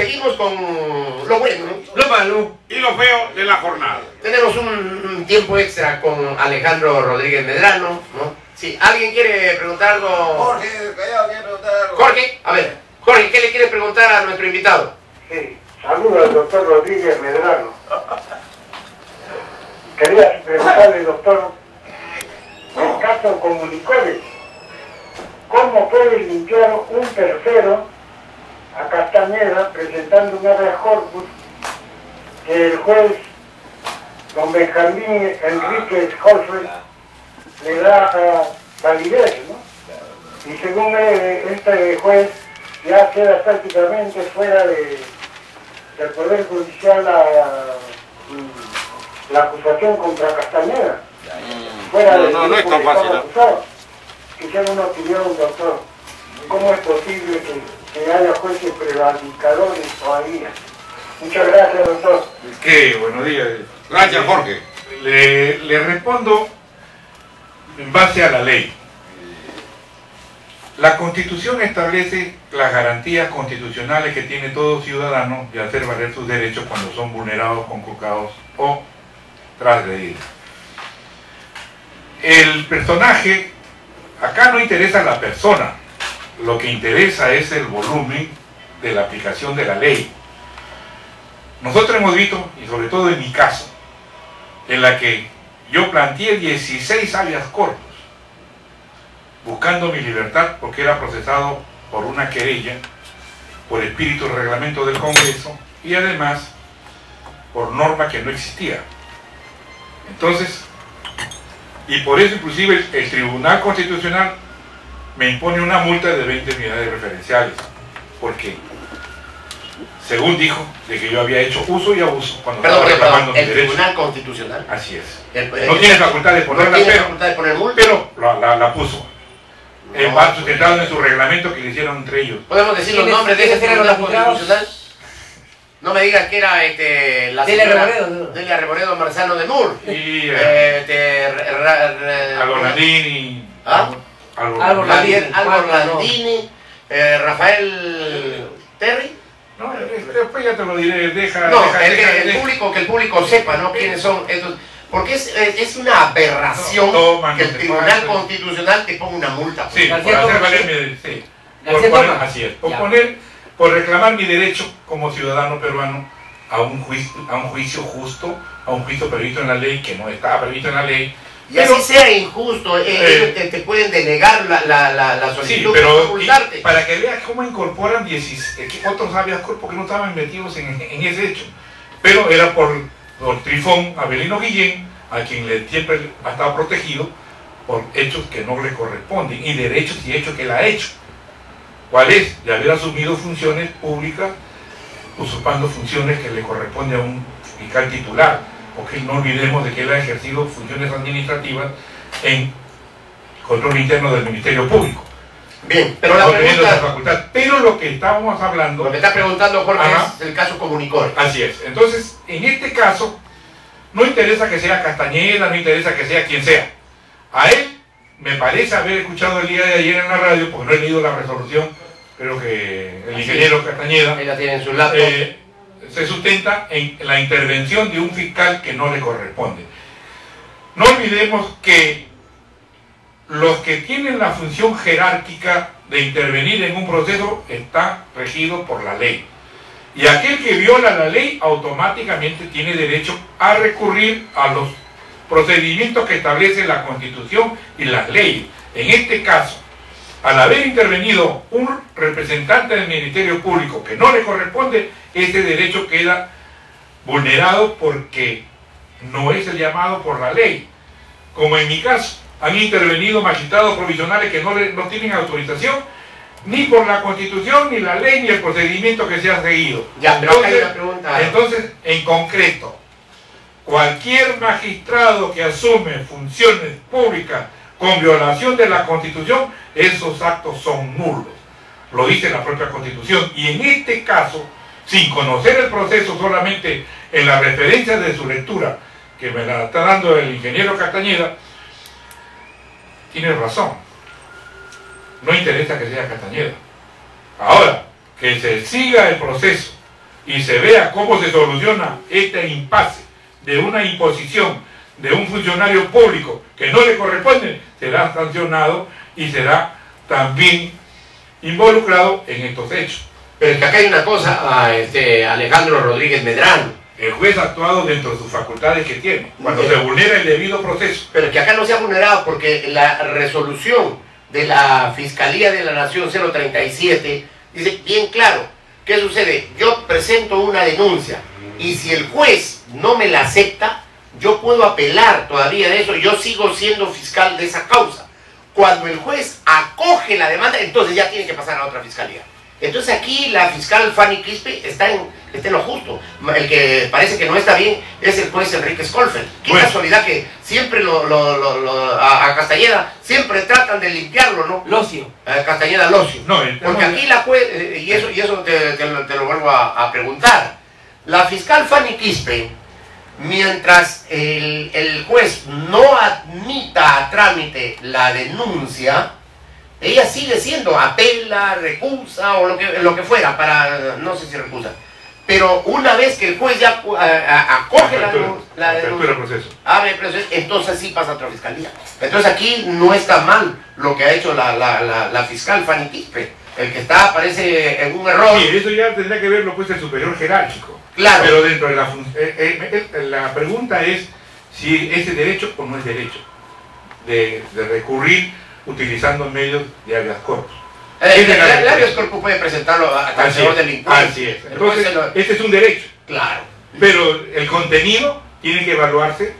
Seguimos con lo bueno, lo malo y lo feo de la jornada. Tenemos un tiempo extra con Alejandro Rodríguez Medrano, ¿no? Sí, ¿alguien quiere preguntar algo? Jorge, Callao, quiere preguntar algo. Jorge, a ver, Jorge, ¿qué le quiere preguntar a nuestro invitado? Sí, saludo al doctor Rodríguez Medrano. Quería preguntarle, doctor, el caso Comunicoles, ¿cómo puede limpiar un tercero a Castañeda presentando un habeas corpus que el juez don Benjamín Enríquez Holfeld le da validez, ¿no? Y según este juez ya queda prácticamente fuera del Poder Judicial la acusación contra Castañeda. Fuera del no es tan fácil, ¿no? Quisiera una opinión, doctor. ¿Cómo es posible que haya jueces prevaricadores todavía? Muchas gracias, doctor. ¿Qué? Buenos días. Gracias, Jorge. Le respondo en base a la ley. La Constitución establece las garantías constitucionales que tiene todo ciudadano de hacer valer sus derechos cuando son vulnerados, conculcados o transgredidos. El personaje, acá no interesa la persona, lo que interesa es el volumen de la aplicación de la ley. Nosotros hemos visto, y sobre todo en mi caso, en la que yo planteé 16 habeas corpus, buscando mi libertad porque era procesado por una querella, por espíritu del reglamento del Congreso y además por norma que no existía. Entonces, y por eso inclusive el Tribunal Constitucional me impone una multa de 20 unidades referenciales, porque según dijo, de que yo había hecho uso y abuso cuando estaba reclamando mi el derecho. Tribunal Constitucional. Así es. No tiene facultad de ponerla, pero la puso. Va sustentado en su reglamento que le hicieron entre ellos. ¿Podemos decir los nombres de ese Tribunal Constitucional? No me digas que era la señora Delia Reboredo Marzano de Mur. Y Alborlandini. Alborlandini. Rafael Terry. No, después ya te lo diré, que el público sepa, ¿no? Quiénes son estos. Porque es una aberración que el Tribunal Constitucional te ponga una multa. Sí, por hacer valer mi derecho. Así es, por reclamar mi derecho como ciudadano peruano a un juicio justo, a un juicio previsto en la ley, que no estaba previsto en la ley. Y así sea injusto, ellos te pueden denegar la solicitud, sí, pero multarte. Para que veas cómo incorporan otros habeas corpus que no estaban metidos en ese hecho. Pero era por Trifón Avelino Guillén, a quien siempre ha estado protegido por hechos que no le corresponden, y derechos y hechos que él ha hecho. ¿Cuál es? De haber asumido funciones públicas, usurpando funciones que le corresponden a un fiscal titular, porque no olvidemos de que él ha ejercido funciones administrativas en control interno del Ministerio Público. Bien, pero la pregunta, pero lo que estábamos hablando... Lo que está preguntando Jorge es el caso Comunicor. Así es. Entonces, en este caso, no interesa que sea Castañeda, no interesa que sea quien sea. A él me parece haber escuchado el día de ayer en la radio, porque no he leído la resolución, creo que el ingeniero Castañeda... Él la tiene en su laptop. Se sustenta en la intervención de un fiscal que no le corresponde. No olvidemos que los que tienen la función jerárquica de intervenir en un proceso está regido por la ley. Y aquel que viola la ley automáticamente tiene derecho a recurrir a los procedimientos que establece la Constitución y las leyes. En este caso, al haber intervenido un representante del Ministerio Público que no le corresponde, ese derecho queda vulnerado porque no es el llamado por la ley. Como en mi caso, han intervenido magistrados provisionales que no tienen autorización ni por la Constitución, ni la ley, ni el procedimiento que se ha seguido. Ya, pero hay una pregunta. Entonces, en concreto, cualquier magistrado que asume funciones públicas con violación de la Constitución, esos actos son nulos. Lo dice la propia Constitución. Y en este caso, sin conocer el proceso, solamente en la referencia de su lectura, que me la está dando el ingeniero Castañeda, tiene razón. No interesa que sea Castañeda. Ahora, que se siga el proceso y se vea cómo se soluciona este impasse de una imposición de un funcionario público que no le corresponde, será sancionado y será también involucrado en estos hechos. Pero es que acá hay una cosa, Alejandro Rodríguez Medrano. El juez ha actuado dentro de sus facultades que tiene, cuando se vulnera el debido proceso. Pero es que acá no se ha vulnerado porque la resolución de la Fiscalía de la Nación 037 dice bien claro, ¿qué sucede? Yo presento una denuncia y si el juez no me la acepta, yo puedo apelar todavía de eso, yo sigo siendo fiscal de esa causa. Cuando el juez acoge la demanda, entonces ya tiene que pasar a otra fiscalía. Entonces aquí la fiscal Fanny Quispe está en lo justo. El que parece que no está bien es el juez Enrique Skolfeld. Qué casualidad que siempre a Castañeda siempre tratan de limpiarlo, ¿no? Locio. Castañeda Locio. No, porque aquí la juez, y eso te lo vuelvo a preguntar. La fiscal Fanny Quispe, mientras el juez no admita a trámite la denuncia, ella sigue siendo, apela, recusa o lo que fuera, no sé si recusa. Pero una vez que el juez ya acoge la denuncia, abre el proceso, entonces sí pasa a otra fiscalía. Entonces aquí no está mal lo que ha hecho la fiscal Fanny Quispe. El que está parece en un error. Sí, eso ya tendrá que verlo pues el superior jerárquico. Claro. Pero dentro de la pregunta es si es derecho o no es derecho de recurrir utilizando medios de habeas corpus. El habeas corpus puede presentarlo a cancelador delincuente. Así es. Entonces, este es un derecho. Claro. Pero el contenido tiene que evaluarse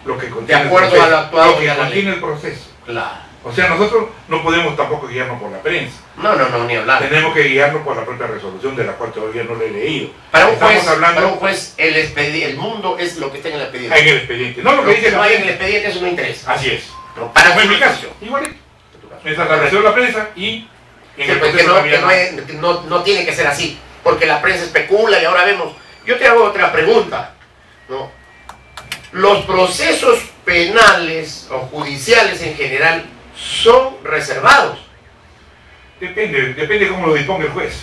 lo que contiene, de acuerdo a lo actuado, lo que contiene el proceso. Claro. O sea, nosotros no podemos tampoco guiarnos por la prensa. No, ni hablar. Tenemos que guiarnos por la propia resolución de la cual todavía no la he leído. Para un juez, el mundo es lo que está en el expediente. En el expediente. No lo que dice no hay en el expediente, eso no interesa. Así es. Pero para en mi caso, igualito. Mientras la recibe la prensa y en el proceso no tiene que ser así, porque la prensa especula y ahora vemos. Yo te hago otra pregunta, ¿no? Los procesos penales o judiciales en general son reservados. Depende cómo lo disponga el juez.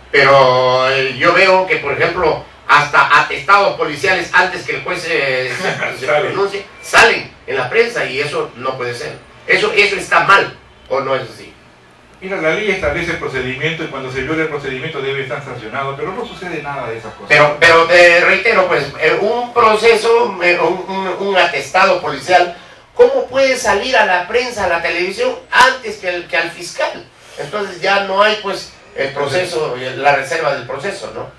Pero yo veo que, por ejemplo, hasta atestados policiales antes que el juez se pronuncie, salen en la prensa y eso no puede ser. Eso está mal, ¿o no es así? Mira, la ley establece el procedimiento y cuando se viola el procedimiento debe estar sancionado, pero no sucede nada de esas cosas. Pero te reitero, pues, un proceso, un atestado policial, ¿cómo puede salir a la prensa, a la televisión, antes que al fiscal? Entonces ya no hay, pues, el proceso, la reserva del proceso, ¿no?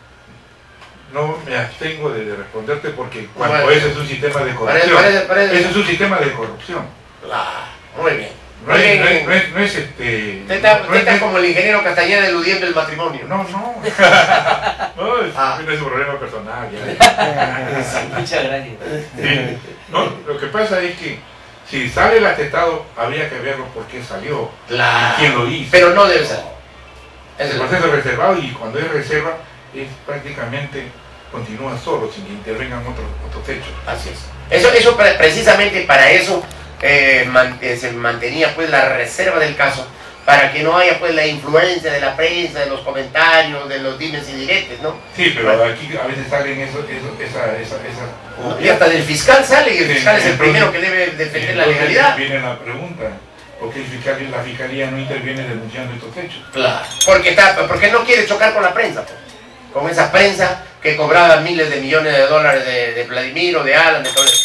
No me abstengo de responderte porque cuando ese es un sistema de corrupción. Ese es un sistema de corrupción. Muy bien. No es Usted está como el ingeniero Castañeda eludiendo el matrimonio. No, es un problema personal. Muchas gracias. Sí. No, lo que pasa es que si sale el atestado, habría que verlo por qué salió, quién lo hizo. Pero no debe ser. Es el proceso reservado y cuando es reserva, es prácticamente continúa solo, sin que intervengan otros hechos. Así es. Eso precisamente para eso se mantenía pues la reserva del caso, para que no haya pues la influencia de la prensa, de los comentarios, de los dimes y diretes, ¿no? Sí, pero aquí a veces salen esa y hasta del fiscal sale, y el fiscal es el primero que debe defender la legalidad. Viene la pregunta, ¿por qué la fiscalía no interviene denunciando estos hechos? Claro, porque no quiere chocar con la prensa, pues. Con esa prensa que cobraba miles de millones de dólares de Vladimir o de Alan, de todo eso.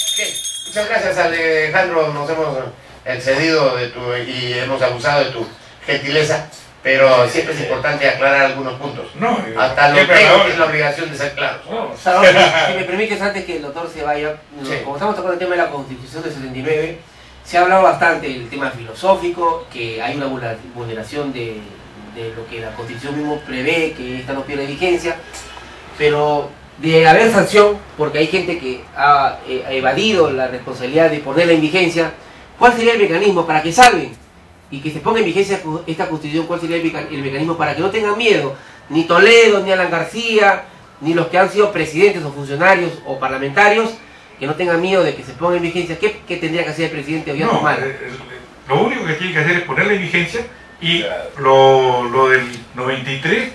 Muchas gracias, Alejandro, nos hemos excedido y hemos abusado de tu gentileza, pero siempre es importante aclarar algunos puntos. No, hasta lo que es la obligación de ser claros. Si me permites, antes que el doctor se vaya, como estamos tocando el tema de la Constitución del 79, se ha hablado bastante del tema filosófico, que hay una vulneración de lo que la Constitución mismo prevé, que esta no pierde vigencia, pero de haber sanción, porque hay gente que ha evadido la responsabilidad de ponerla en vigencia, ¿cuál sería el mecanismo para que salven y que se ponga en vigencia esta Constitución? ¿Cuál sería el mecanismo para que no tengan miedo ni Toledo, ni Alan García, ni los que han sido presidentes o funcionarios o parlamentarios, que no tengan miedo de que se ponga en vigencia? ¿Qué tendría que hacer el presidente Ollanta Humala? Lo único que tiene que hacer es ponerla en vigencia y lo del 93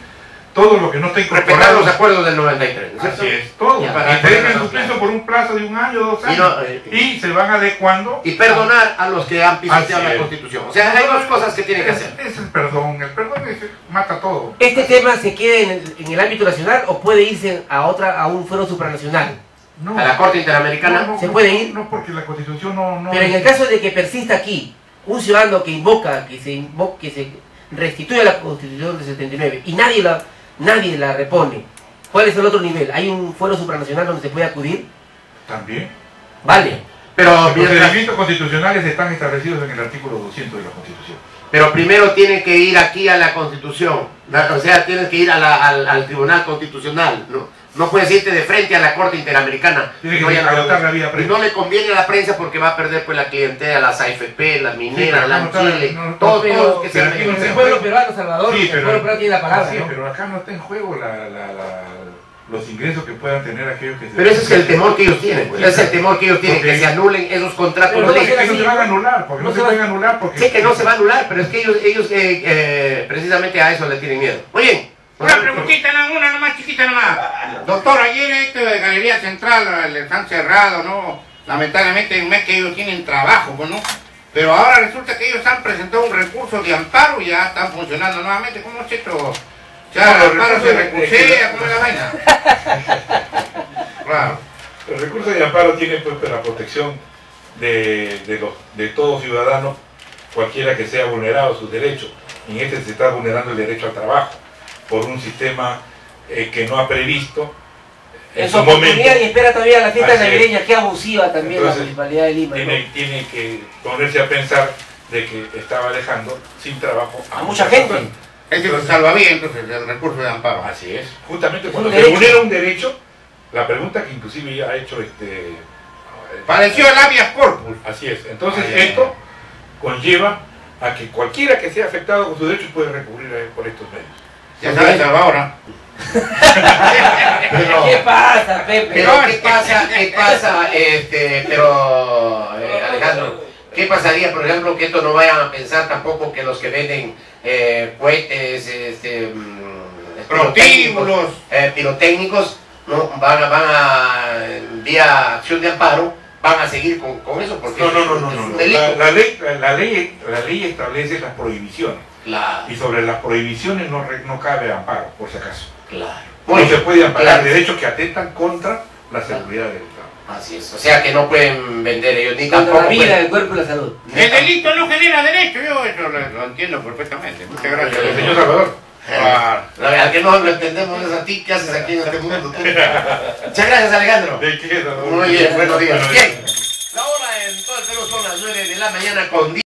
todo lo que no está Respetar incorporado. los acuerdos del 93, ¿no es Así cierto? es, todo. Ya, Y para se deja en ponerlo suspenso claro. por un plazo de 1 año, 2 Y años. no, Y se van adecuando. Y perdonar a los que han pisoteado Así la es. Constitución. O sea, hay dos cosas que tienen que hacer. Es el perdón mata todo. ¿Este tema se queda en el ámbito nacional o puede irse a un fuero supranacional? No, A la Corte Interamericana. ¿Se puede ir? No, porque la Constitución no... Pero en el caso de que persista aquí un ciudadano que invoca que se restituya la Constitución del 79 y nadie la repone, ¿cuál es el otro nivel? ¿Hay un fuero supranacional donde se puede acudir? También. Vale. Pero, Los mientras- procedimientos constitucionales están establecidos en el artículo 200 de la Constitución. pero primero tiene que ir aquí a la Constitución. O sea, tienes que ir al Tribunal Constitucional. No puedes irte de frente a la Corte Interamericana. Tiene que vayan a agotar votar. la vía Y prensa. no le conviene a la prensa porque va a perder pues la clientela, las AFP, las mineras, pero las no está- Chile, no, todos pero- los que pero sean aquí no mexicanos. El pueblo peruano, Salvador, Sí, el pero- pueblo peruano tiene la palabra, Sí, ¿no? pero acá no está en juego los ingresos que puedan tener aquellos que se... Pero ese es el temor que ellos tienen. Pues. Ese es el temor que ellos tienen, que se anulen esos contratos. Pero No, no es de va a que ser no se van a anular, porque No no se se va- van a anular, porque... Sé que no se va a anular, pero es que ellos precisamente a eso le tienen miedo. Muy bien. Una preguntita, una nomás chiquita nomás. Doctor, ayer esto de Galería Central le están cerrado, ¿no? Lamentablemente en un mes que ellos tienen trabajo, pues, ¿no? Pero ahora resulta que ellos han presentado un recurso de amparo y ya están funcionando nuevamente. ¿Cómo es esto? Ya el amparo se recursea, ¿cómo es la vaina? Claro. El recurso de amparo tiene pues la protección de todo ciudadano, cualquiera que sea vulnerado sus derechos. En este se está vulnerando el derecho al trabajo por un sistema que no ha previsto En su oportunidad y espera todavía la fiesta Así es. navideña, qué abusiva también Entonces, la Municipalidad de Lima, ¿no? tiene que ponerse a pensar de que estaba dejando sin trabajo A mucha gente. personas. Este se salvavidas entonces el recurso de amparo. Así es. Justamente Es cuando un se derecho. vulnera un derecho, la pregunta que inclusive ya ha hecho Pareció el habeas corpus. así es. Entonces Ay, ay, esto conlleva a que cualquiera que sea afectado con sus derechos puede recurrir a él por estos medios. Ya sabes, Salvador, ¿no? Pero- ¿Qué pasa, Pepe? Pero ¿qué pasa, Alejandro? ¿Qué pasaría, por ejemplo, que esto no vayan a pensar tampoco que los que venden cohetes, Prostíbulos. pirotécnicos, no van a vía acción de amparo, van a seguir con eso porque es un delito. La ley establece las prohibiciones. Claro, Y sobre las prohibiciones no cabe amparo, por si acaso. claro. No se puede amparar claro. derechos que atentan contra la seguridad del Estado. Así es, o sea que no pueden vender ellos ni Contra tampoco la vida, pueden- el cuerpo y la salud. El delito no genera derecho, yo eso lo entiendo perfectamente. Muchas gracias. Señor Salvador. Claro. Al que no lo entendemos es a ti, ¿qué haces aquí en este mundo? tú? Muchas gracias, Alejandro. ¿De qué? Muy bien, buenos días. Buenos Bien. La hora en todo el Perú son las 9 de la mañana con 10.